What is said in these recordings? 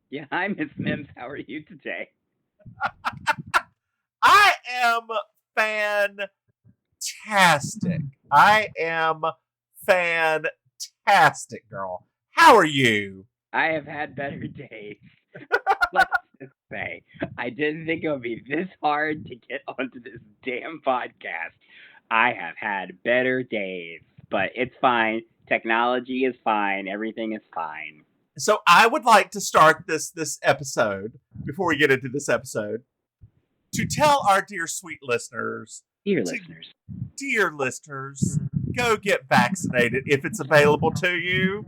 Yeah, hi, Miss Mims. How are you today? I am fantastic. I am fantastic, girl. How are you? I have had better days. Let's just say, I didn't think it would be this hard to get onto this damn podcast. I have had better days, but it's fine. Technology is fine. Everything is fine. So I would like to start this episode before we get into this episode to tell our dear sweet listeners, Dear to listeners, dear listeners, go get vaccinated if it's available to you.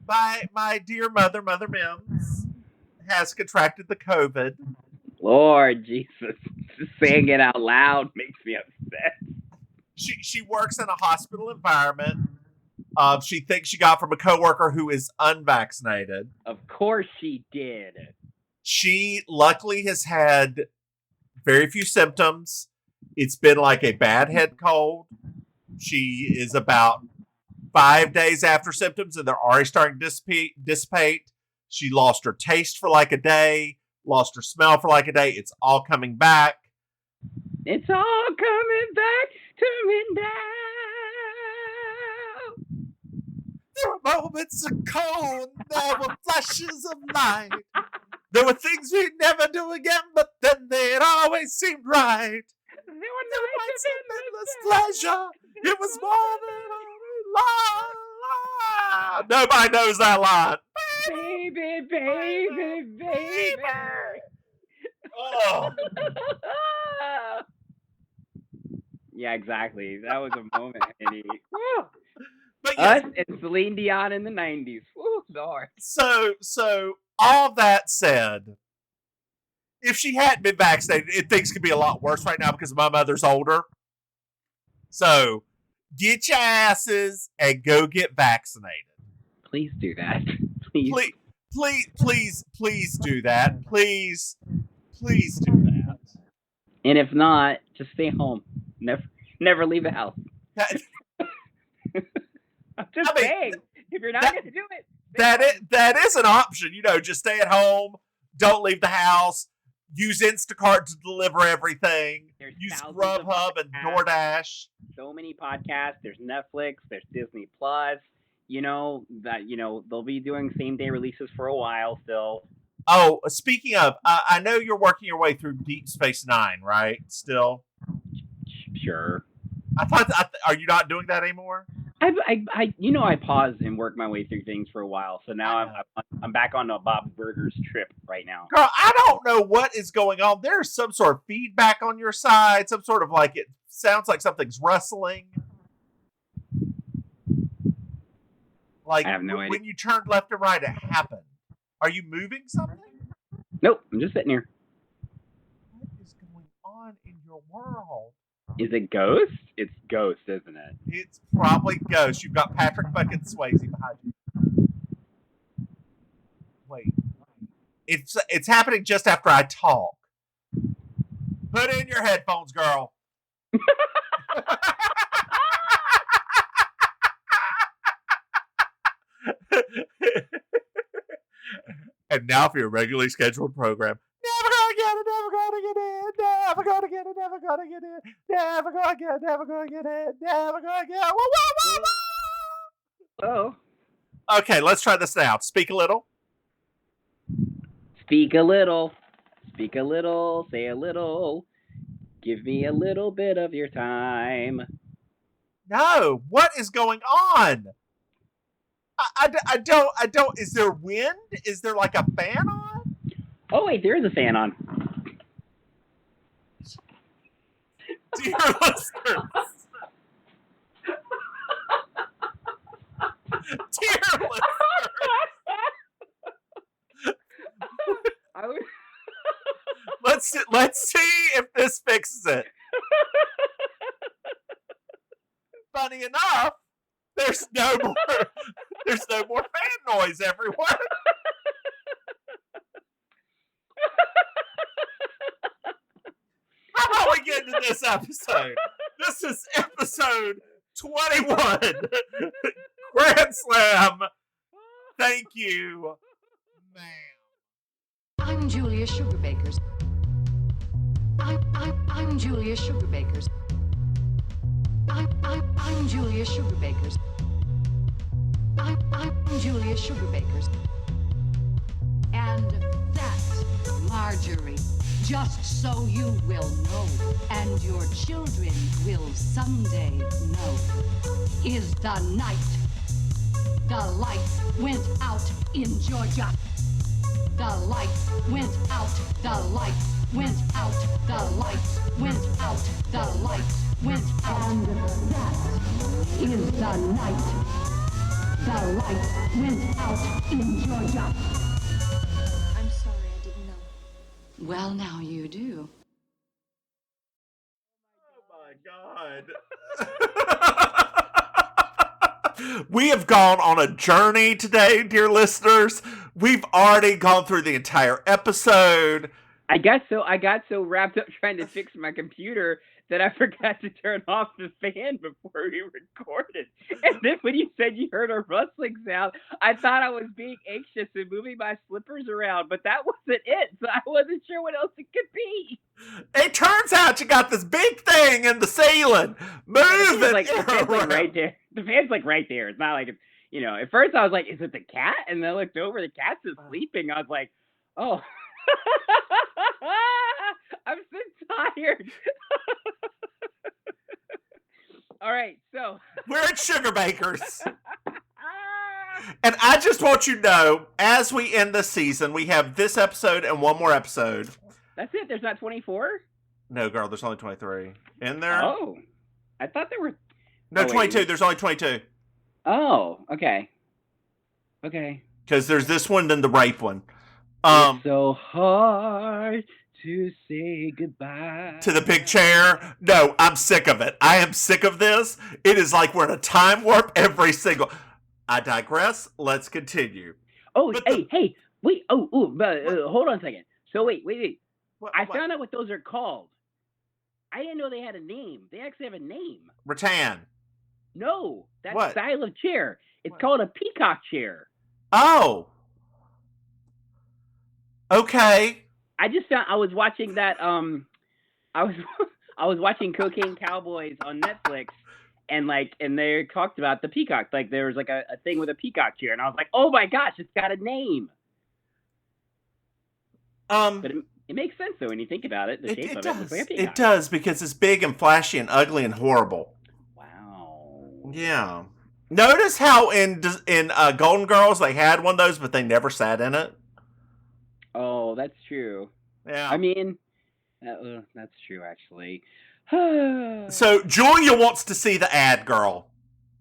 My dear Mother Mims, has contracted the COVID. Lord Jesus, just saying it out loud makes me upset. She works in a hospital environment. She thinks she got from a coworker who is unvaccinated. Of course she did. She luckily has had very few symptoms. It's been like a bad head cold. She is about 5 days after symptoms, and they're already starting to dissipate. She lost her taste for like a day, lost her smell for like a day. It's all coming back. It's all coming back to me now. There were moments of cold, there were flashes of light. There were things we'd never do again, but then they'd always seemed right. There were Nights of nights endless pleasure. It was more than a lie. Nobody knows that line. baby, baby, baby. Oh. Yeah, exactly. That was a moment, Andy. But yes, Us and Celine Dion in the 90s. Woo, Lord. so all that said, if she hadn't been vaccinated, things could be a lot worse right now because my mother's older. So get your asses and go get vaccinated. Please do that. Please. Please do that. Please do that. And if not, just stay home. Never leave the house. I'm just saying. If you're not going to do it, that is an option. Just stay at home. Don't leave the house. Use Instacart to deliver everything. Use Grubhub and DoorDash. So many podcasts. There's Netflix. There's Disney Plus. They'll be doing same day releases for a while still. Oh, speaking of, I know you're working your way through Deep Space Nine, right? Still. Sure. Are you not doing that anymore? I paused and worked my way through things for a while, so now I'm back on a Bob Burgers trip right now. Girl, I don't know what is going on. There's some sort of feedback on your side, some sort of it sounds like something's rustling. I have no idea. When you turned left and right, it happened. Are you moving something? Nope, I'm just sitting here. What is going on in your world? Is it Ghost? It's Ghost, isn't it? It's probably Ghost. You've got Patrick fucking Swayze behind you. Wait. It's happening just after I talk. Put in your headphones, girl. And now for your regularly scheduled program. Never gonna get it, never gonna get it, never gonna get it, never gonna get it, never gonna get it, never gonna get it, never gonna get it. Whoa, whoa, whoa, whoa. Oh. Okay, let's try this now. Speak a little. Speak a little. Speak a little. Say a little. Give me a little bit of your time. No, what is going on? I don't. Is there wind? Is there like a fan on? Oh, wait, there is a fan on. Dear listeners. Dear listeners. Let's see if this fixes it. Funny enough, there's no more fan noise everywhere. How about we get into this episode? This is episode 21. Grand Slam. Thank you, ma'am. I'm Julia Sugarbakers. I'm Julia Sugarbakers. I'm Julia Sugarbakers. I'm Julia Sugarbakers. And that's Marjorie. Just so you will know, and your children will someday know, is the night the lights went out in Georgia. The lights went out, the lights went out, the lights went out, the lights went out. And that is the night the lights went out in Georgia. I'm sorry, I didn't know. Well, now you do. Oh my God. We have gone on a journey today, dear listeners. We've already gone through the entire episode. I guess so. I got so wrapped up trying to fix my computer that I forgot to turn off the fan before we recorded. And then when you said you heard a rustling sound, I thought I was being anxious and moving my slippers around, but that wasn't it. So I wasn't sure what else it could be. It turns out you got this big thing in the ceiling moving. The fan's like right there. The fan's like right there. It's not like it's, you know, at first I was like, is it the cat? And then I looked over, the cat's just sleeping. I was like, oh. I'm so tired. All right, so we're at Sugarbakers. And I just want you to know, as we end the season, we have this episode and one more episode. That's it? There's not 24? No, girl, there's only 23. In there? Oh. I thought there were... No, 22. There's only 22. Oh, okay. Okay. Because there's this one, then the rape one. It's so hard to say goodbye to the big chair. No, I'm sick of it. I am sick of this. It is like we're in a time warp every single... I digress. Let's continue. Oh, hey, wait. Hold on a second. So wait. What? I found out what those are called. I didn't know they had a name. They actually have a name. Rattan. No, that What? style of chair. It's called a peacock chair. Oh. Okay. I just found I was watching that I was watching Cocaine Cowboys on Netflix and they talked about the peacock. Like there was like a thing with a peacock chair and I was like, "Oh my gosh, it's got a name." But it makes sense though when you think about it. The shape of it looks like a peacock. It does because it's big and flashy and ugly and horrible. Wow. Yeah. Notice how in Golden Girls they had one of those, but they never sat in it. Oh, that's true. Yeah. I mean, that's true actually. So Julia wants to see the ad, girl.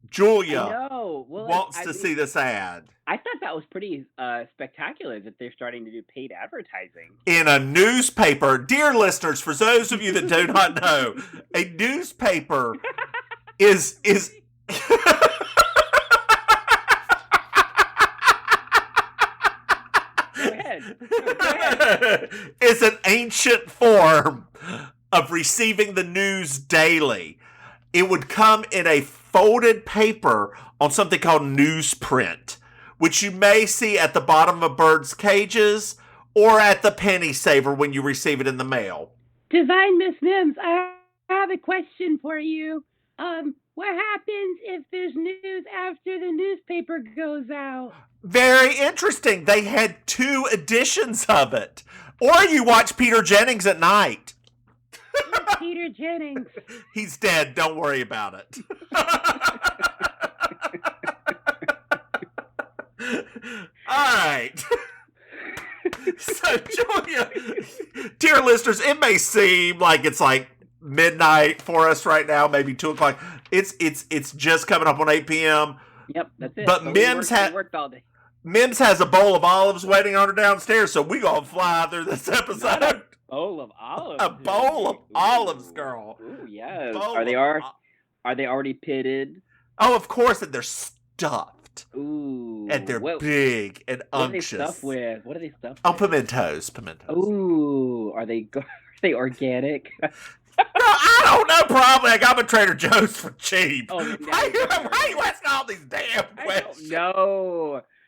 Julia wants to see this ad. I thought that was pretty spectacular that they're starting to do paid advertising. In a newspaper. Dear listeners, for those of you that do not know, a newspaper is Go ahead. It's an ancient form of receiving the news daily. It would come in a folded paper on something called newsprint, which you may see at the bottom of birds' cages or at the penny saver when you receive it in the mail. Divine Miss Mims, I have a question for you. What happens if there's news after the newspaper goes out? Very interesting. They had 2 editions of it. Or you watch Peter Jennings at night. Who's Peter Jennings? He's dead. Don't worry about it. All right. So, Julia, dear listeners, it may seem like it's like midnight for us right now, maybe 2 o'clock. It's just coming up on 8 p.m. Yep, that's it. But Mims worked all day. Mims has a bowl of olives waiting on her downstairs, so we gonna fly through this episode. Bowl of olives. A bowl of olives, girl. Ooh, yes. Bowl Are they already pitted? Oh, of course, and they're stuffed. Ooh. And they're big and unctuous. What are they stuffed with? What are they stuffed Oh, with? pimentos. Ooh, are they organic? Girl, I don't know. Probably I got my Trader Joe's for cheap. Oh, why you asking all these damn questions?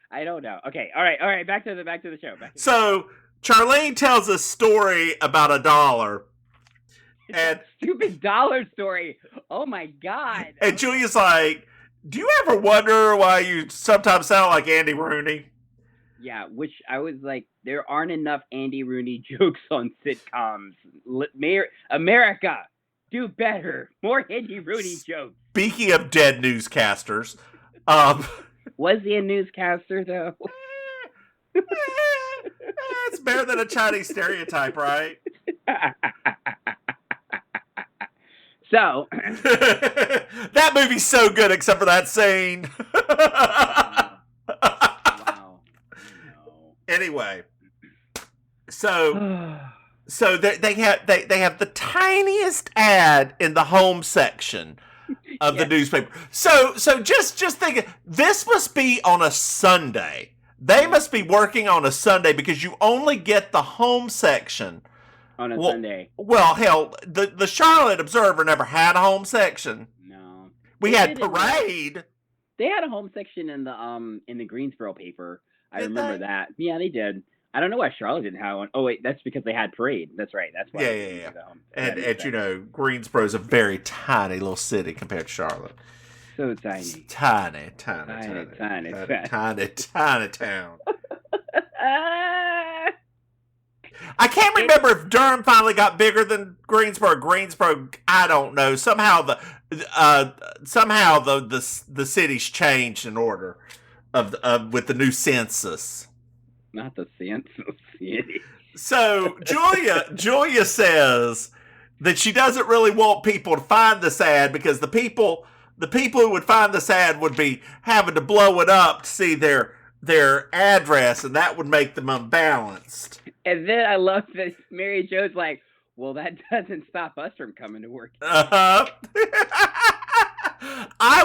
I don't know. Okay, all right. Back to the show. So Charlene tells a story about $1. And Stupid dollar story. Oh my God. And Julia's like, do you ever wonder why you sometimes sound like Andy Rooney? Yeah, which I was like, there aren't enough Andy Rooney jokes on sitcoms. America, do better. More Andy Rooney jokes. Speaking of dead newscasters, was he a newscaster though? It's better than a Chinese stereotype, right? So that movie's so good, except for that scene. Wow. No. Anyway, so they have the tiniest ad in the home section of the newspaper. So just think, this must be on a Sunday. They must be working on a Sunday because you only get the home section on a Sunday. Well, hell, the Charlotte Observer never had a home section. No. We had Parade. They had a home section in the Greensboro paper. I remember that. Yeah, they did. I don't know why Charlotte didn't have one. Oh wait, that's because they had Parade. That's right. That's why. Yeah. And you know, Greensboro is a very tiny little city compared to Charlotte. So tiny. Tiny town. I can't remember if Durham finally got bigger than Greensboro. Greensboro, I don't know. Somehow the city's changed in order of with the new census. Not the census city. So Julia says that she doesn't really want people to find this ad because the people who would find this ad would be having to blow it up to see their address, and that would make them unbalanced. And then I love that Mary Jo's like, well, that doesn't stop us from coming to work. I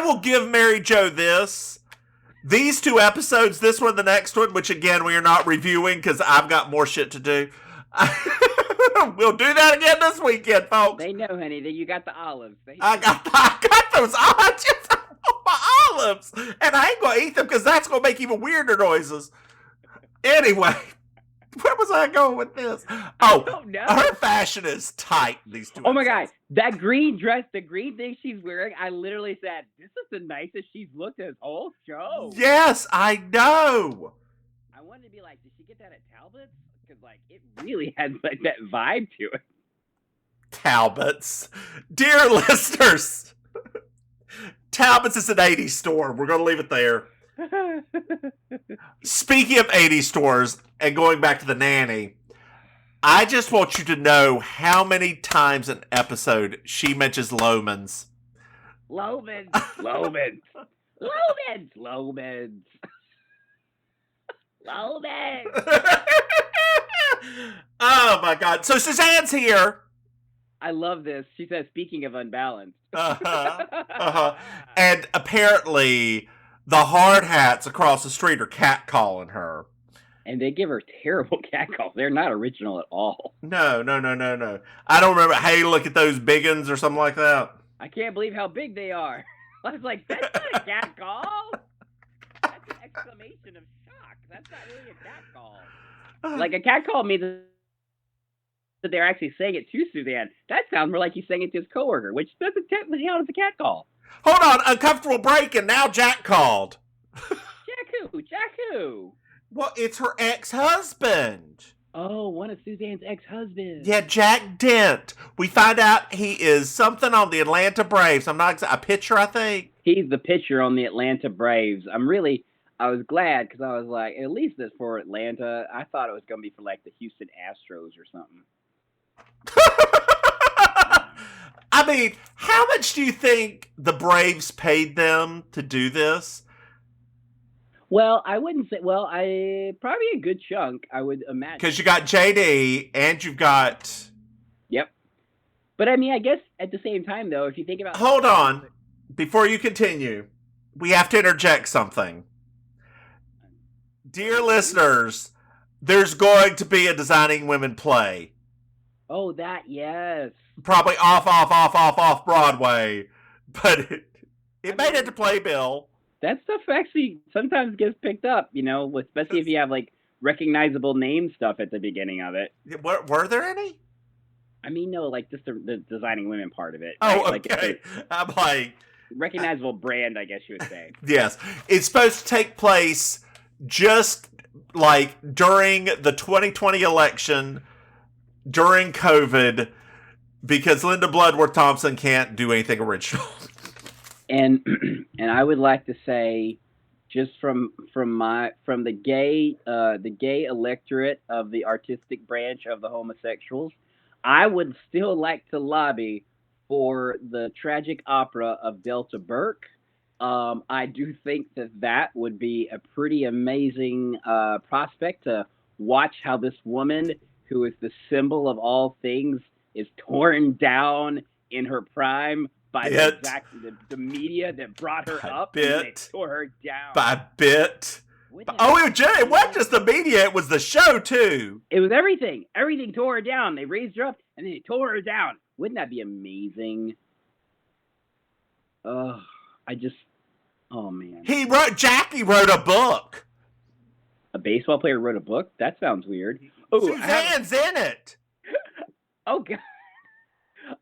will give Mary Jo this. These 2 episodes, this one, the next one, which again we are not reviewing because I've got more shit to do. We'll do that again this weekend, folks. They know, honey, that you got the olives. I got those olives. My olives, and I ain't gonna eat them because that's gonna make even weirder noises. Anyway, where was I going with this? Oh, don't know. Her fashion is tight. These 2. Oh my God, that green dress, the green thing she's wearing. I literally said, "This is the nicest she's looked this whole show." Yes, I know. I wanted to be like, did she get that at Talbot's? Because like it really had like that vibe to it. Talbot's, dear listeners. Talbot's is an 80s store. We're going to leave it there. Speaking of 80s stores and going back to the nanny, I just want you to know how many times an episode she mentions Lomans. Lomans. Oh my God. So Suzanne's here. I love this. She says, speaking of unbalanced. And apparently the hard hats across the street are catcalling her. And they give her terrible catcalls. They're not original at all. No. I don't remember. Hey, look at those biggins or something like that. I can't believe how big they are. I was like, that's not a catcall. That's an exclamation of shock. That's not really a catcall. Like a catcall means that they're actually saying it to Suzanne. That sounds more like he's saying it to his coworker, which doesn't technically count as a catcall. Hold on, uncomfortable break, and now Jack called. Jack who? Well, it's her ex-husband. Oh, one of Suzanne's ex-husbands. Yeah, Jack Dent. We find out he is something on the Atlanta Braves. I'm not a pitcher, I think. He's the pitcher on the Atlanta Braves. I was glad because I was like, at least it's for Atlanta. I thought it was going to be for like the Houston Astros or something. I mean, how much do you think the Braves paid them to do this? Well, I wouldn't say. Well, probably a good chunk, I would imagine. Because you got JD and you've got. Yep. But I mean, I guess at the same time, though, if you think about. Hold on, before you continue, we have to interject something. Dear listeners, there's going to be a Designing Women play. Oh, that, yes. Probably off Broadway. But it made it to Playbill. That stuff actually sometimes gets picked up, you know, especially if you have, like, recognizable name stuff at the beginning of it. Were there any? I mean, no, like just the designing women part of it. Oh, right? okay. I'm like... recognizable brand, I guess you would say. Yes. It's supposed to take place just like during the 2020 election, during COVID, because Linda Bloodworth Thompson can't do anything original. And I would like to say, just from the gay electorate of the artistic branch of the homosexuals, I would still like to lobby for the tragic opera of Delta Burke. I do think that would be a pretty amazing prospect to watch how this woman, who is the symbol of all things, is torn down in her prime by the media that brought her up and they tore her down. By bit. It wasn't just the media, it was the show too. It was everything. Everything tore her down. They raised her up and then they tore her down. Wouldn't that be amazing? Oh man. Jackie wrote a book. A baseball player wrote a book? That sounds weird. Oh, Suzanne's in it. Oh god.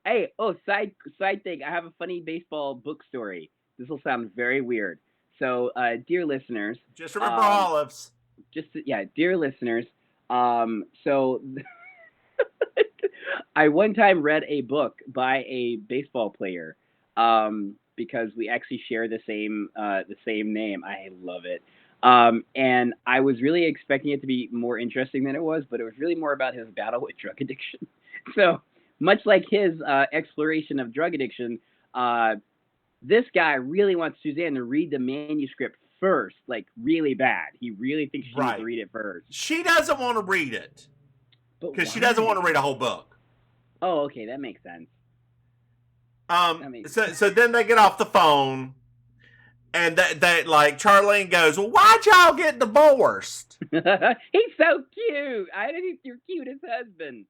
Hey, side thing. I have a funny baseball book story. This will sound very weird. So, dear listeners, just remember olives. Dear listeners. So I one time read a book by a baseball player, because we actually share the same name. I love it. And I was really expecting it to be more interesting than it was, but it was really more about his battle with drug addiction. So much like his exploration of drug addiction, this guy really wants Suzanne to read the manuscript first, like really bad. He really thinks she needs to read it first. She doesn't want to read it because she doesn't want to read a whole book. Oh, okay, that makes sense. So then they get off the phone, and they like Charlene goes, "Well, why'd y'all get divorced?" He's so cute. I think you're cute as husband.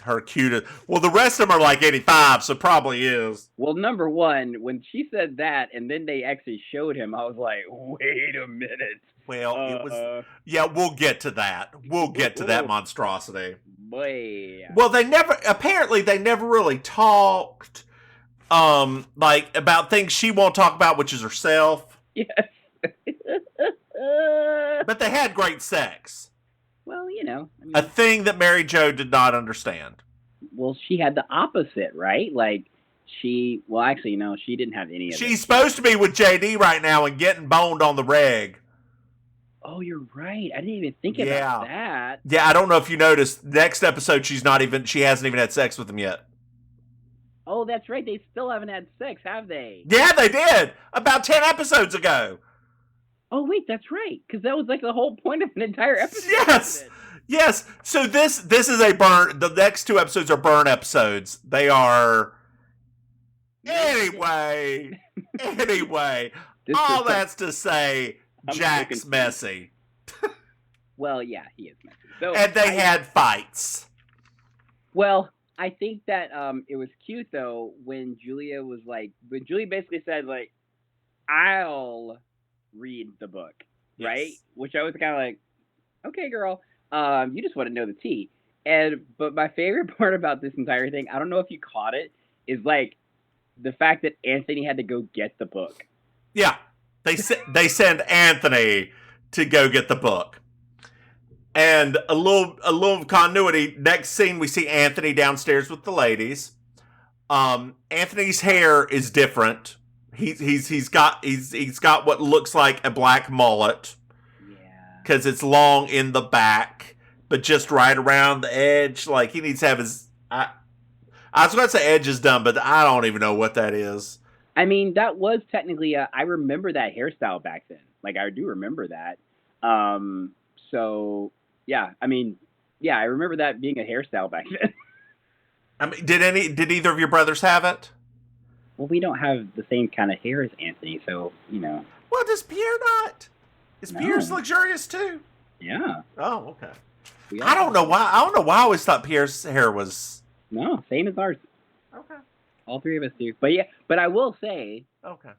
Her cutest. Well, the rest of them are like 85, so probably is. Well, number one, when she said that, and then they actually showed him, I was like, wait a minute. Well, it was. Yeah, we'll get to that. We'll get to that monstrosity. Boy. Well, they never really talked, like about things she won't talk about, which is herself. Yes. But they had great sex. Well, a thing that Mary Jo did not understand. Well, she had the opposite, right? Like, she didn't have any of it. She's supposed to be with JD right now and getting boned on the reg. Oh, you're right. I didn't even think about that. Yeah, I don't know if you noticed. Next episode, she hasn't even had sex with him yet. Oh, that's right. They still haven't had sex, have they? Yeah, they did. About 10 episodes ago. Oh, wait, that's right. Because that was like the whole point of an entire episode. Yes. So this is a burn. The next 2 episodes are burn episodes. They are. Anyway. All that's to say, Jack's messy. Well, yeah, he is messy. So and they had fights. Well, I think that it was cute though when Julia basically said like, "I'll read the book," right? Which I was kind of like, "Okay, girl, you just want to know the tea." But my favorite part about this entire thing, I don't know if you caught it, is like the fact that Anthony had to go get the book. Yeah, they send Anthony to go get the book. And a little continuity. Next scene, we see Anthony downstairs with the ladies. Anthony's hair is different. He's got what looks like a black mullet. Yeah. Because it's long in the back, but just right around the edge. Like he needs to have his. I was going to say edge is done, but I don't even know what that is. I mean, that was technically I remember that hairstyle back then. Like I do remember that. So. Yeah, I mean, I remember that being a hairstyle back then. I mean, did either of your brothers have it? Well, we don't have the same kind of hair as Anthony, so, Well, does Pierre not? Is Pierre's luxurious too? Yeah. Oh, okay. I don't know why. I always thought Pierre's hair was... No, same as ours. Okay. All 3 of us do. But I will say... Okay.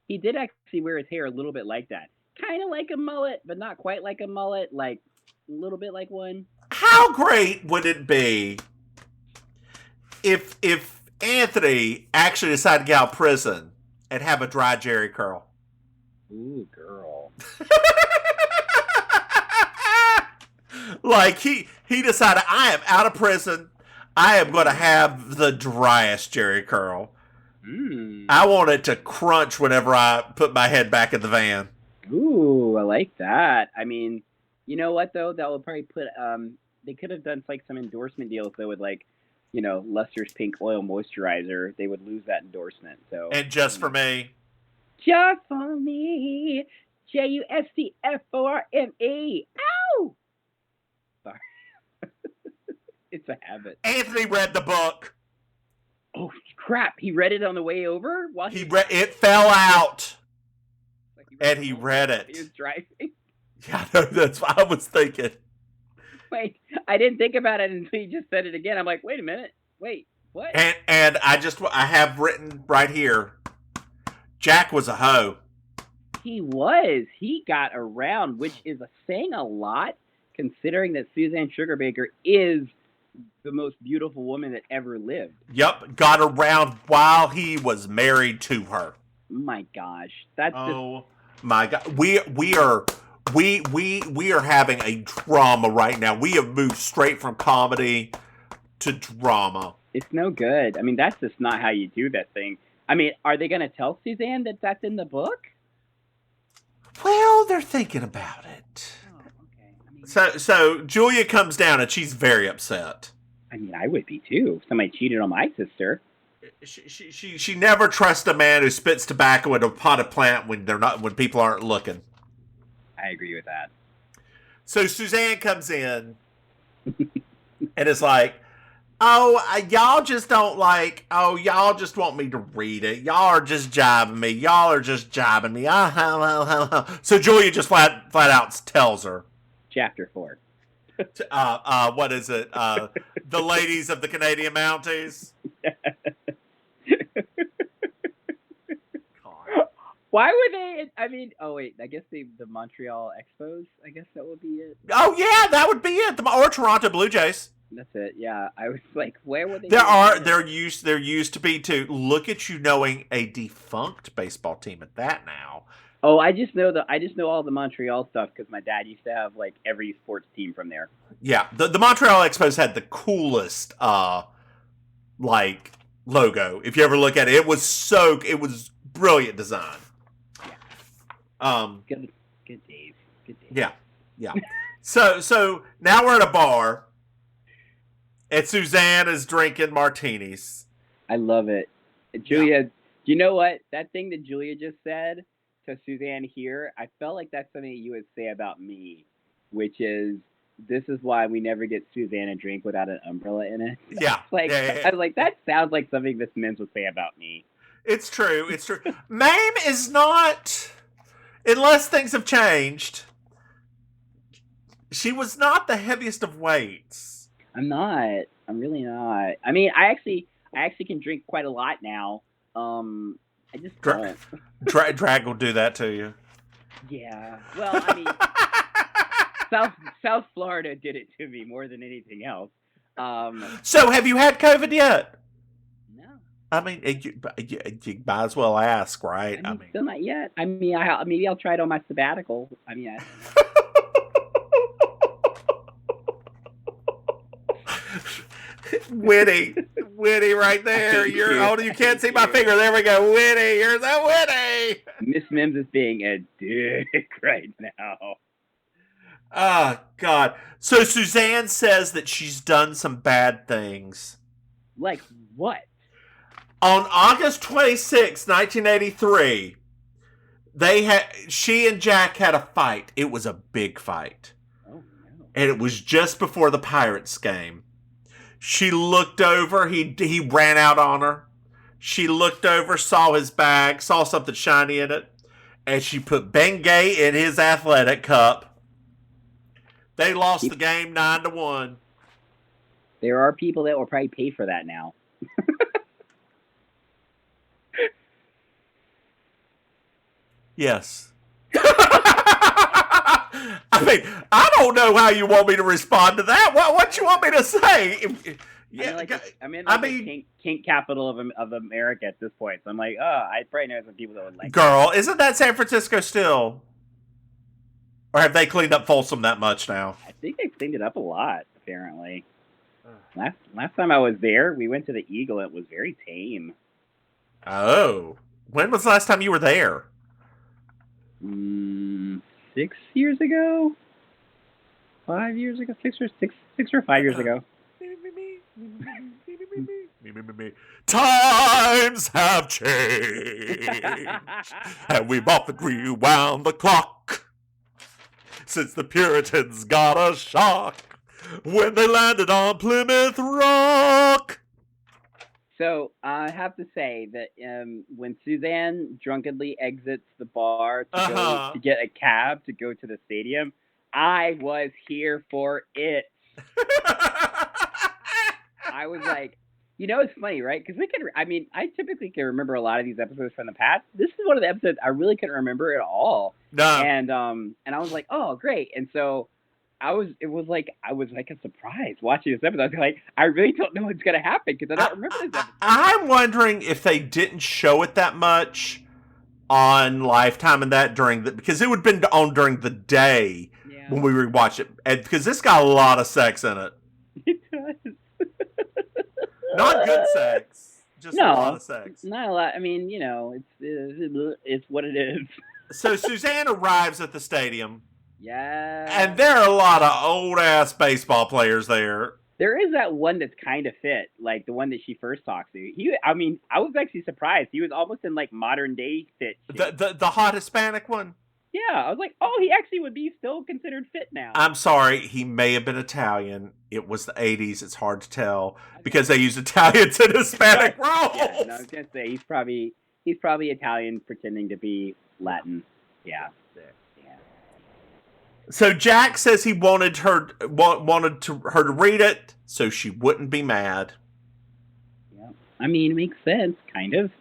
He did actually wear his hair a little bit like that. kind of like a mullet, but not quite like a mullet. Like a little bit like one. How great would it be if Anthony actually decided to get out of prison and have a dry Jerry curl? Ooh, girl. Like he decided, I am out of prison. I am going to have the driest Jerry curl. I want it to crunch whenever I put my head back in the van. Ooh, I like that. I mean, you know what though? That would probably put they could have done like some endorsement deals though with like, you know, Luster's Pink Oil Moisturizer. They would lose that endorsement. So And just for me. Just for me. JUSTFORME. Ow! Sorry. It's a habit. Anthony read the book. Oh crap! He read it on the way over. While He read it. Fell out, like he read it. He was driving. Yeah, that's what I was thinking. Wait, I didn't think about it until you just said it again. I'm like, wait a minute. Wait, what? And I have written right here. Jack was a hoe. He was. He got around, which is saying a lot, considering that Suzanne Sugarbaker is the most beautiful woman that ever lived. Yep, got around while he was married to her. My gosh, that's my God, we are having a drama right now. We have moved straight from comedy to drama. It's no good. I mean, that's just not how you do that thing. I mean, are they going to tell Suzanne that that's in the book? Well, they're thinking about it. Oh, okay. I mean, So Julia comes down and she's very upset. I mean, I would be too. If somebody cheated on my sister. She never trusts a man who spits tobacco in a potted plant when people aren't looking. I agree with that. So Suzanne comes in and is like, "Oh, y'all just don't like. Oh, y'all just want me to read it. Y'all are just jibing me. Y'all are just jibing me." So Julia just flat out tells her. Chapter 4. What is it? The Ladies of the Canadian Mounties. Why were they? I mean, oh wait, I guess the Montreal Expos. I guess that would be it. Oh yeah, that would be it. Or Toronto Blue Jays. That's it. Yeah, I was like, where were they? There used to be too. Look at you knowing a defunct baseball team at that now. Oh, I just know all the Montreal stuff because my dad used to have like every sports team from there. Yeah, the Montreal Expos had the coolest like logo. If you ever look at it, it was brilliant design. Yeah. Good days. Good days. Yeah. So now we're at a bar, and Suzanne is drinking martinis. I love it. Julia, you know what? That thing that Julia just said to Suzanne here, I felt like that's something you would say about me, which is, this is why we never get Suzanne a drink without an umbrella in it. Yeah. I was like, that sounds like something this Mims would say about me. It's true. Maim is not, unless things have changed, she was not the heaviest of weights. I'm not. I'm really not. I mean, I actually can drink quite a lot now. I just don't. Drag will do that to you. Yeah. Well, I mean, South Florida did it to me more than anything else. So, have you had COVID yet? No. I mean, you might as well ask, right? I mean, still not yet. I mean, maybe I'll try it on my sabbatical. I mean, Witty right there. You can't see my finger. There we go. Witty, you're so witty. Miss Mims is being a dick right now. Oh, God. So Suzanne says that she's done some bad things. Like what? On August 26, 1983, she and Jack had a fight. It was a big fight. Oh, no. And it was just before the Pirates game. She looked over. He ran out on her. She looked over, saw his bag, saw something shiny in it, and she put Bengay in his athletic cup. They lost the game 9-1. There are people that will probably pay for that now. Yes. I mean, I don't know how you want me to respond to that. What you want me to say? Yeah, I mean, the kink capital of America at this point. So I'm like, I probably know some people that would like. Girl, isn't that San Francisco still? Or have they cleaned up Folsom that much now? I think they cleaned it up a lot. Apparently, last time I was there, we went to the Eagle. It was very tame. Oh, when was the last time you were there? 6 years ago. 5 years ago. 6 or 5 years ago. Times have changed, and we've often rewound the clock since the Puritans got a shock when they landed on Plymouth Rock. So I have to say that when Suzanne drunkenly exits the bar to go to get a cab to go to the stadium, I was here for it. I was like, it's funny, right? Because I typically can remember a lot of these episodes from the past. This is one of the episodes I really couldn't remember at all. No. And I was like, oh, great. And so I was like a surprise watching this episode. I was like, I really don't know what's going to happen because I don't remember this episode. I'm wondering if they didn't show it that much on Lifetime and that because it would have been on during the day when we rewatched it. And because this got a lot of sex in it. It does. Not good sex. Just a lot of sex. Not a lot. I mean, it's what it is. So Suzanne arrives at the stadium. Yeah. And there are a lot of old-ass baseball players there. There is that one that's kind of fit, like the one that she first talks to. I was actually surprised. He was almost in, like, modern-day fit shape. The hot Hispanic one? Yeah, I was like, oh, he actually would be still considered fit now. I'm sorry, he may have been Italian. It was the 80s. It's hard to tell because they used Italians in Hispanic roles. Yeah, no, I was gonna say he's probably Italian pretending to be Latin. Yeah. So Jack says he wanted her to read it so she wouldn't be mad. Yeah, I mean, it makes sense, kind of.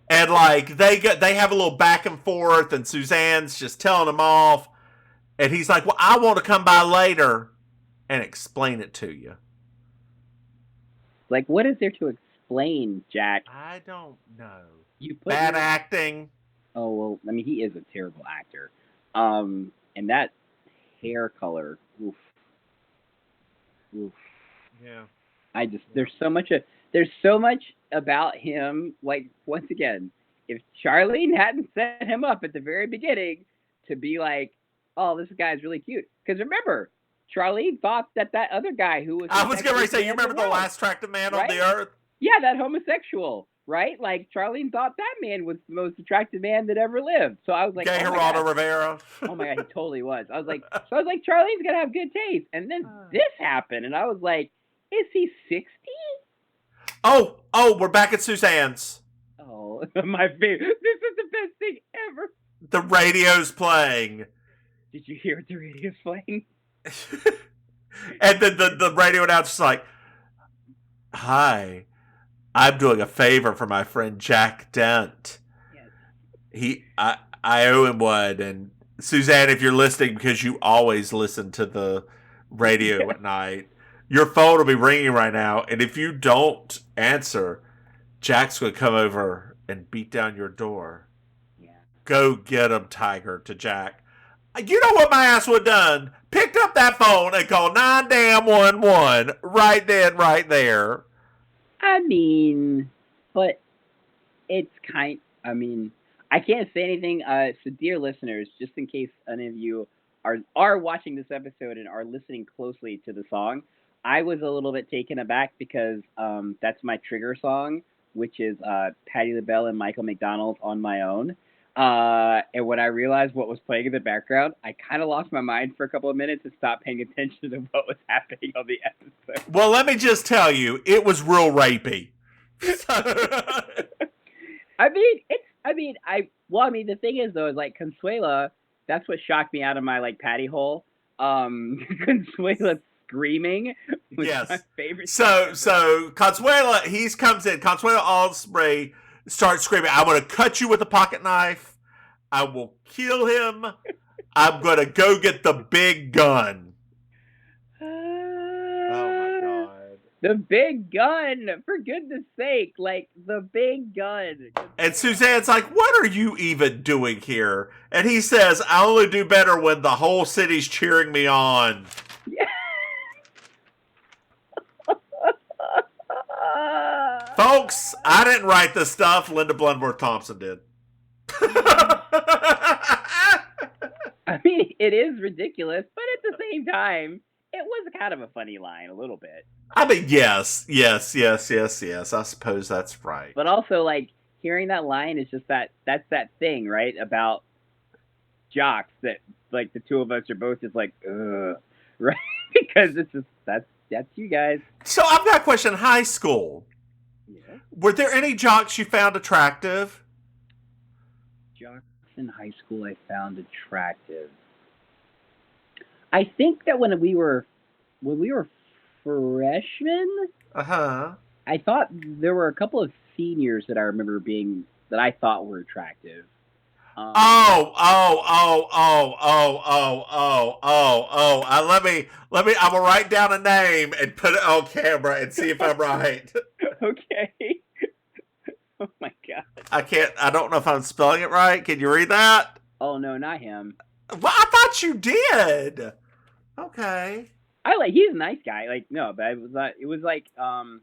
And like they have a little back and forth, and Suzanne's just telling him off, and he's like, "Well, I want to come by later and explain it to you." Like, what is there to explain, Jack? I don't know. Bad acting. Oh well, I mean, he is a terrible actor. And that hair color, oof. Yeah. There's so much about him. Like, once again, if Charlene hadn't set him up at the very beginning to be like, oh, this guy's really cute. Because remember, Charlene thought that other guy who was... I was going to say, you remember the last attractive man on the earth? Yeah, that homosexual, right? Like, Charlene thought that man was the most attractive man that ever lived. So I was like... Gay Geraldo Rivera. Oh my God, he totally was. I was like, Charlene's going to have good taste. And then this happened, and I was like, is he 60? Oh, we're back at Suzanne's. Oh, my favorite. This is the best thing ever. The radio's playing. Did you hear what the radio's playing? And then the radio announcer's like, "Hi, I'm doing a favor for my friend Jack Dent. Yes. I owe him one. And Suzanne, if you're listening, because you always listen to the radio at night, your phone will be ringing right now. And if you don't answer, Jack's going to come over and beat down your door. Yeah. Go get him, Tiger," to Jack. You know what my ass would have done? Picked up that phone and called 9-11 right then, right there. I mean, but it's I can't say anything. So, dear listeners, just in case any of you are watching this episode and are listening closely to the song, I was a little bit taken aback because that's my trigger song, which is Patti LaBelle and Michael McDonald's "On My Own." And when I realized what was playing in the background, I kind of lost my mind for a couple of minutes and stopped paying attention to what was happening on the episode. Well, let me just tell you, it was real rapey. The thing is though, is like Consuela, that's what shocked me out of my like patty hole. Consuela screaming was my favorite. So Consuela, he comes in. Consuela Osprey starts screaming, "I want to cut you with a pocket knife. I will kill him. I'm going to go get the big gun. Oh my God. The big gun, for goodness sake, like the big gun. And Suzanne's like, what are you even doing here? And he says, I only do better when the whole city's cheering me on. Yeah. Folks, I didn't write this stuff. Linda Blundworth Thompson did. I mean, it is ridiculous, but at the same time, it was kind of a funny line, a little bit. I mean, yes. I suppose that's right. But also, like, hearing that line is just that's that thing, right? About jocks that, like, the two of us are both just like, ugh, right? Because it's just, that's you guys. So I've got a question. High school. Yeah. Were there any jocks you found attractive? Jocks in high school I found attractive. I think that when we were freshmen, I thought there were a couple of seniors that I remember that I thought were attractive. Let me. I will write down a name and put it on camera and see if I'm right. Okay. Oh my God. I don't know if I'm spelling it right. Can you read that? Oh no, not him. Well, I thought you did. Okay. He's a nice guy. Like, no, but it was like, no.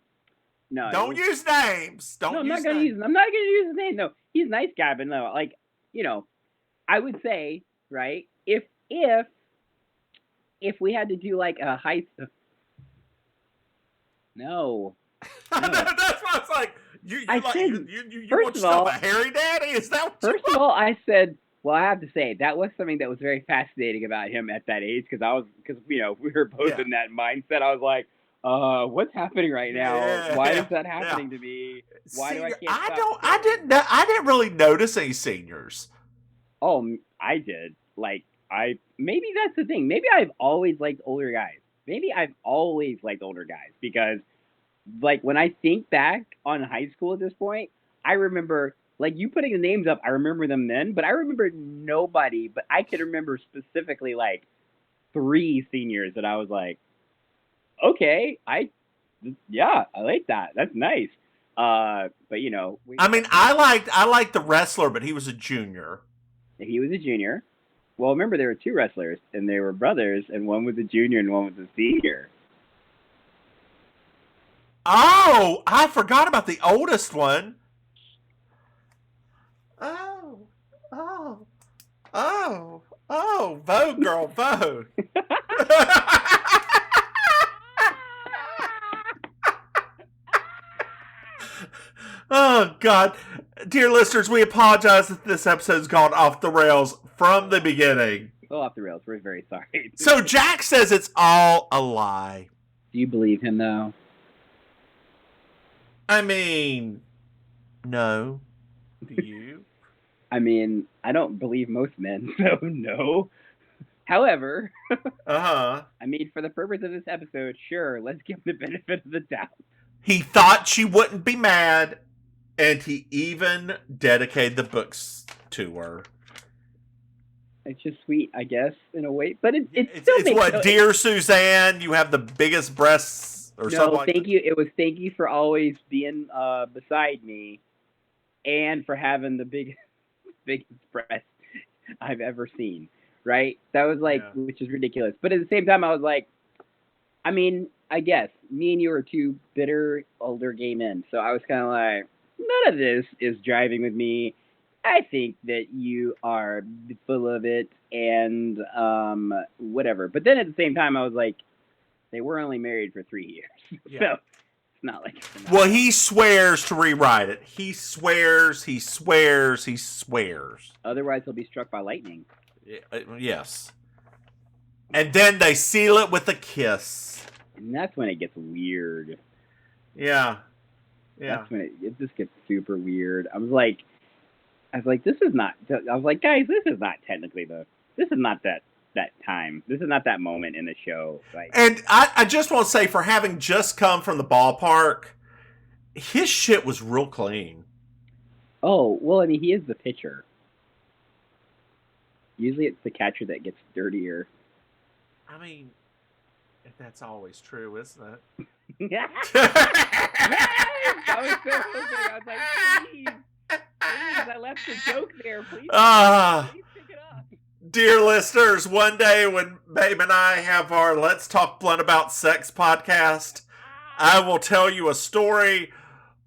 Don't use names. I'm not gonna use his name. No, he's a nice guy, but no, like, you know, I would say, right, if we had to do like a high, no. That's what I was like. You want yourself a hairy daddy? Is that what first of all, I said, well, I have to say that was something that was very fascinating about him at that age, because we were both in that mindset. I was like, what's happening right now? Yeah, why is that happening to me? Why do I can't? I didn't really notice any seniors. Oh, I did. Like, maybe that's the thing. Maybe I've always liked older guys. Because, like, when I think back on high school at this point, I remember, like, you putting the names up, I remember them then, but I remember nobody, but I could remember specifically, like, 3 seniors that I was like, okay, I like that. That's nice. But, you know. I liked the wrestler, but he was a junior. He was a junior. Well, remember, there were 2 wrestlers, and they were brothers, and one was a junior and one was a senior. Oh, I forgot about the oldest one. Vogue, girl, Vogue. Oh, God. Dear listeners, we apologize that this episode's gone off the rails from the beginning. Well, off the rails. We're very sorry. So Jack says it's all a lie. Do you believe him, though? I mean, no. Do you? I mean, I don't believe most men, so no. However, I mean, for the purpose of this episode, sure, let's give him the benefit of the doubt. He thought she wouldn't be mad, and he even dedicated the books to her. It's just sweet, I guess, in a way. But it's what, dear Suzanne, you have the biggest breasts, or something like that? No, thank you. It was thank you for always being beside me, and for having the biggest breasts I've ever seen. Right? That was like, which is ridiculous. But at the same time, I was like, I mean, I guess me and you are 2 bitter older gay men, so I was kind of like, none of this is driving with me. I think that you are full of it and whatever. But then at the same time, I was like, they were only married for 3 years, so it's not like. Well, he swears to rewrite it. He swears. Otherwise, he'll be struck by lightning. Yes. And then they seal it with a kiss. And that's when it gets weird. Yeah. That's when it just gets super weird. I was like, this is not. I was like, guys, this is not technically this is not that time. This is not that moment in the show. Like, and I just want to say, for having just come from the ballpark, his shit was real clean. Oh, well, I mean, he is the pitcher. Usually it's the catcher that gets dirtier. I mean, that's always true, isn't it? Yes! I was so hoping. I was like, please, I left the joke there. Please pick it up. Dear listeners, one day when Maim and I have our Let's Talk Blunt About Sex podcast, I will tell you a story.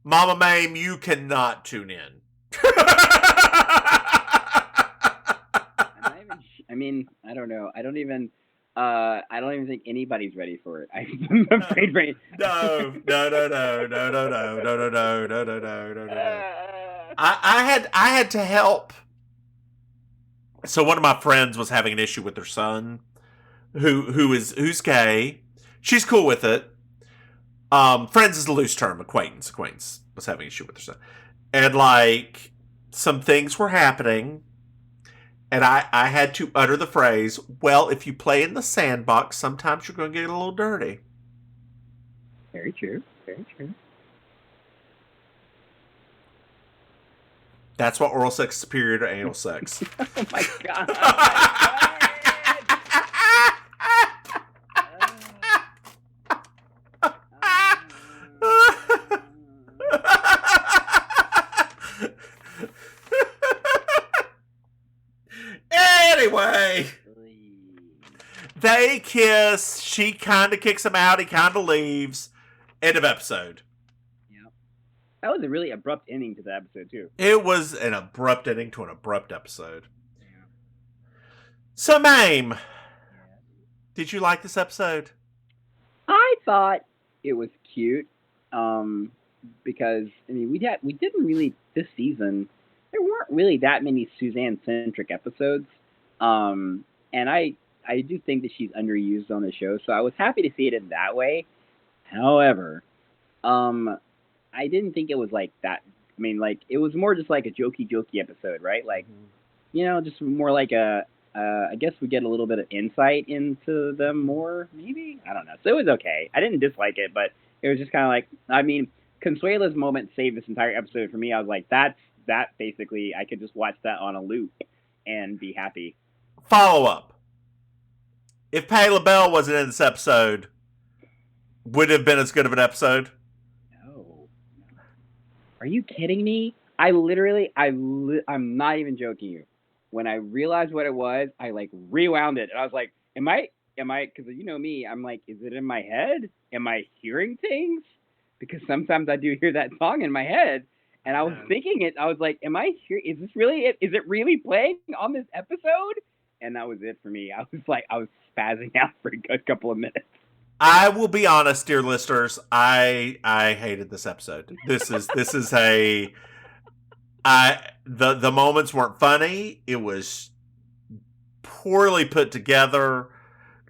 Mama Maim, you cannot tune in. I mean, I don't know. I don't even think anybody's ready for it. I'm afraid right. No. I had to help. So one of my friends was having an issue with her son, who's gay. She's cool with it. Friends is a loose term. Acquaintance was having an issue with her son, and like some things were happening. And I had to utter the phrase, well, if you play in the sandbox, sometimes you're going to get a little dirty. Very true. Very true. That's why oral sex is superior to anal sex. Oh, my God. Anyway, they kiss. She kind of kicks him out. He kind of leaves. End of episode. Yeah, that was a really abrupt ending to the episode too. It was an abrupt ending to an abrupt episode. Yeah. So, Maim, did you like this episode? I thought it was cute. Because I mean, we didn't really this season. There weren't really that many Suzanne-centric episodes. And I do think that she's underused on the show, so I was happy to see it in that way. However, I didn't think it was like that. I mean, like, it was more just like a jokey episode, right? Like, just more like I guess we get a little bit of insight into them more, maybe? I don't know. So it was okay. I didn't dislike it, but it was just kind of like, I mean, Consuela's moment saved this entire episode for me. I was like, that basically, I could just watch that on a loop and be happy. Follow up. If Patti LaBelle wasn't in this episode, would it have been as good of an episode? No. Are you kidding me? I'm not even joking you. When I realized what it was, I like rewound it. And I was like, am I, because you know me, I'm like, is it in my head? Am I hearing things? Because sometimes I do hear that song in my head. And I was thinking it. I was like, am I here? Is this really it? Is it really playing on this episode? And that was it for me. I was spazzing out for a good couple of minutes. I will be honest, dear listeners. I hated this episode. This is the moments weren't funny. It was poorly put together.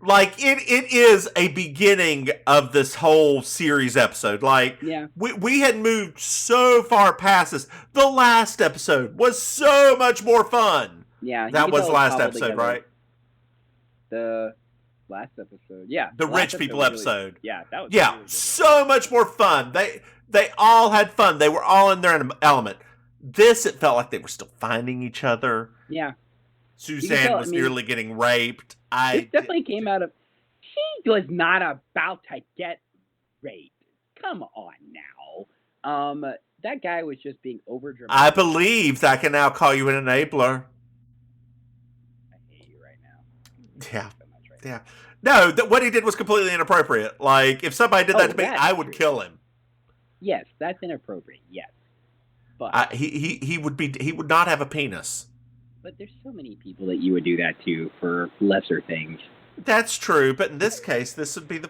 Like, it is a beginning of this whole series episode. Like, yeah. we had moved so far past this. The last episode was so much more fun. Yeah. That was the last episode, together. Right? The last episode, yeah. The rich people episode. Really, yeah, that was really good. So much more fun. They all had fun. They were all in their element. This, it felt like they were still finding each other. Yeah. Suzanne was nearly getting raped. This definitely came out of... She was not about to get raped. Come on now. That guy was just being overdramatic. I believe I can now call you an enabler. I hate you right now. Yeah. Yeah. No, what he did was completely inappropriate. Like, if somebody did that to me, I would kill him. Yes, that's inappropriate. Yes. But he would not have a penis. But there's so many people that you would do that to for lesser things. That's true, but in this case, this would be the...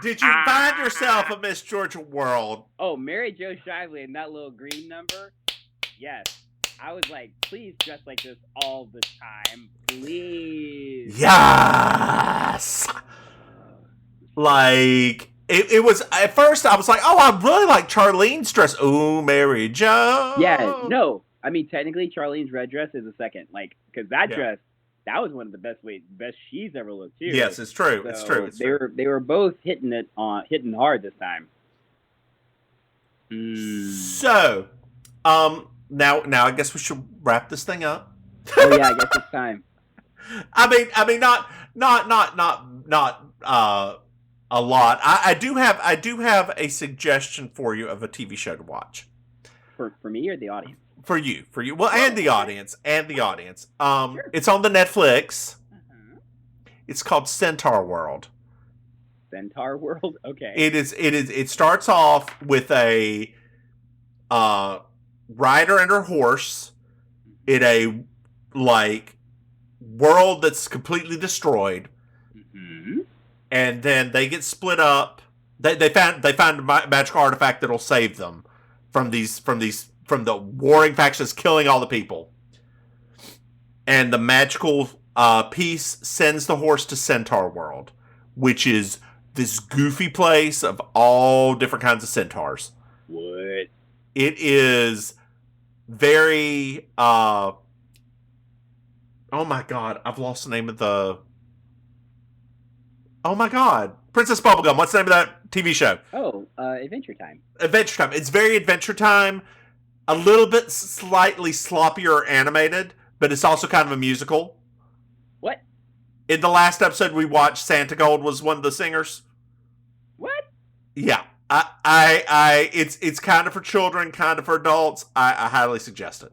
Did you find yourself a Miss Georgia World? Oh, Mary Jo Shively and that little green number? Yes. I was like, please dress like this all the time. Please. Yes! Like... It was, at first, I was like, oh, I really like Charlene's dress. Ooh, Mary Jo. Yeah, no. I mean, technically, Charlene's red dress is a second. Like, because that dress, that was one of the best she's ever looked, too. Yes, it's true. So it's true. They were both hitting hard this time. So, now I guess we should wrap this thing up. Oh yeah, I guess it's time. I mean, not a lot. I do have a suggestion for you of a TV show to watch. For me or the audience? For you. Well, and the audience. Sure. It's on the Netflix. Uh-huh. It's called Centaur World. Centaur World? Okay. It starts off with a rider and her horse in a world that's completely destroyed. Mm-hmm. And then they get split up. They found a magical artifact that'll save them from the warring factions killing all the people. And the magical piece sends the horse to Centaur World, which is this goofy place of all different kinds of centaurs. What? It is very oh my god, I've lost the name of the oh my god, Princess Bubblegum. What's the name of that TV show? Oh, Adventure Time. Adventure Time. It's very Adventure Time. A little bit slightly sloppier animated, but it's also kind of a musical. What? In the last episode we watched, Santa Gold was one of the singers. What? Yeah. It's kind of for children, kind of for adults. I highly suggest it.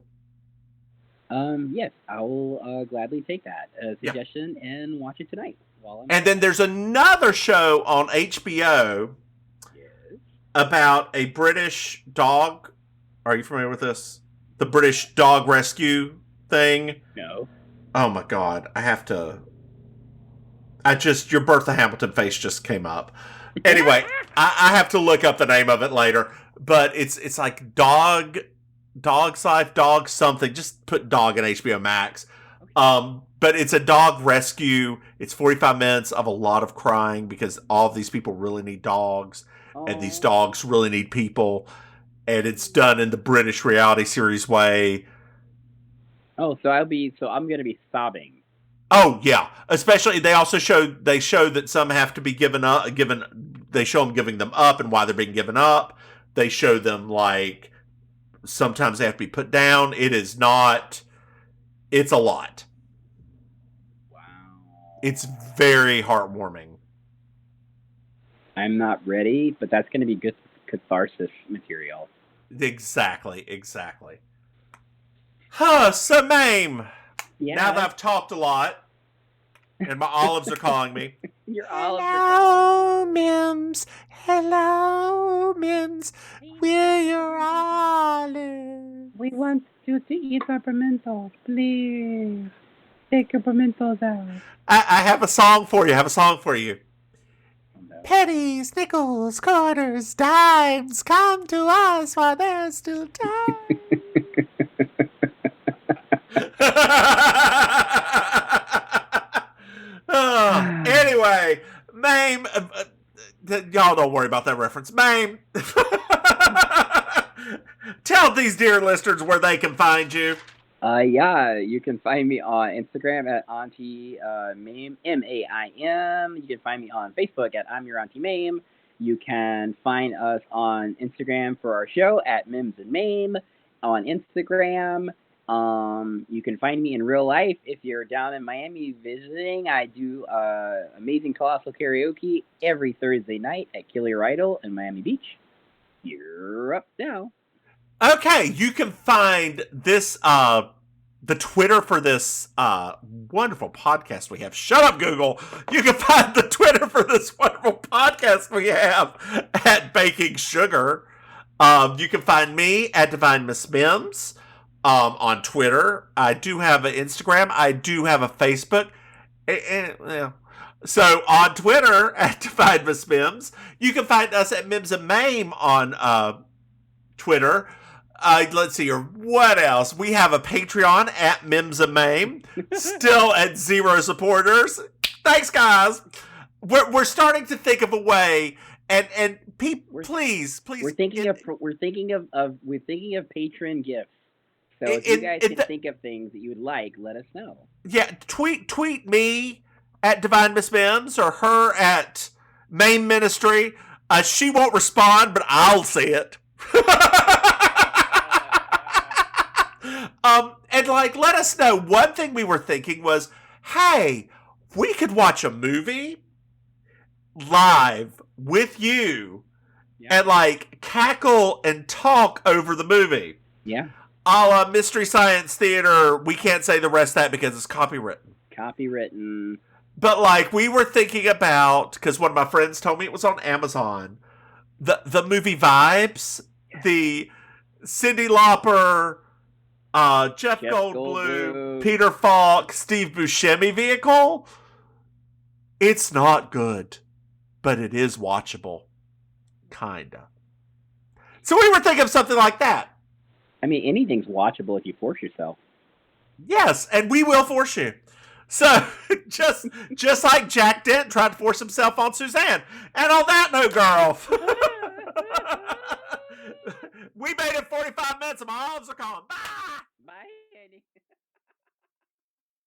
Yes, I will gladly take that suggestion and watch it tonight. And then there's another show on HBO about a British dog. Are you familiar with this? The British dog rescue thing? No. Oh my god, your Bertha Hamilton face just came up. Anyway, I have to look up the name of it later. But it's like Dog's Life, Dog something. Just put dog in HBO Max. But it's a dog rescue. It's 45 minutes of a lot of crying because all of these people really need dogs. And these dogs really need people. And it's done in the British reality series way. Oh, so I'm going to be sobbing. Oh yeah, especially they show that some have to be they show them giving them up and why they're being given up. They show them sometimes they have to be put down. It's a lot. Wow. It's very heartwarming. I'm not ready, but that's going to be good catharsis material. Exactly. Huh, so Maim. Yeah. Now that I've talked a lot, and my olives are calling me. Your olives Hello, Mims. Hello, Mims. We're your olives. We want you to eat our pimentos. Please. Take your pimentos out. I have a song for you. Pennies, nickels, quarters, dimes, come to us while there's still time. Anyway, Maim, y'all don't worry about that reference. Maim, tell these dear listeners where they can find you. Yeah, you can find me on Instagram at Auntie Maim, M-A-I-M. You can find me on Facebook at I'm Your Auntie Maim. You can find us on Instagram for our show at Mims and Maim on Instagram. You can find me in real life if you're down in Miami visiting. I do amazing colossal karaoke every Thursday night at Kill Your Idol in Miami Beach. You're up now. Okay, you can find this the Twitter for this wonderful podcast we have. Shut up, Google. You can find the Twitter for this wonderful podcast we have at Baking Sugar. You can find me at Divine Miss Mims on Twitter. I do have an Instagram. I do have a Facebook. So on Twitter at Divine Miss Mims. You can find us at Mims and Maim on Twitter. Let's see here. What else? We have a Patreon at Mims and Maim. Still at 0 supporters. Thanks, guys. We're starting to think of a way, and people, please. We're thinking of patron gifts. So if you guys can think of things that you would like, let us know. Yeah, tweet me at Divine Miss Mims or her at Maim Ministry. She won't respond, but I'll see it. And like, let us know. One thing we were thinking was, hey, we could watch a movie live with you and like cackle and talk over the movie. Yeah. A la Mystery Science Theater. We can't say the rest of that because it's copywritten. Copywritten. But like, we were thinking about, because one of my friends told me it was on Amazon, the movie Vibes, the Cyndi Lauper, Jeff Goldblum, Peter Falk, Steve Buscemi vehicle. It's not good, but it is watchable. Kinda. So we were thinking of something like that. I mean, anything's watchable if you force yourself. Yes, and we will force you. So, just like Jack Dent tried to force himself on Suzanne. And on that note, girl, we made it 45 minutes and my arms are gone. Bye! Bye, Andy.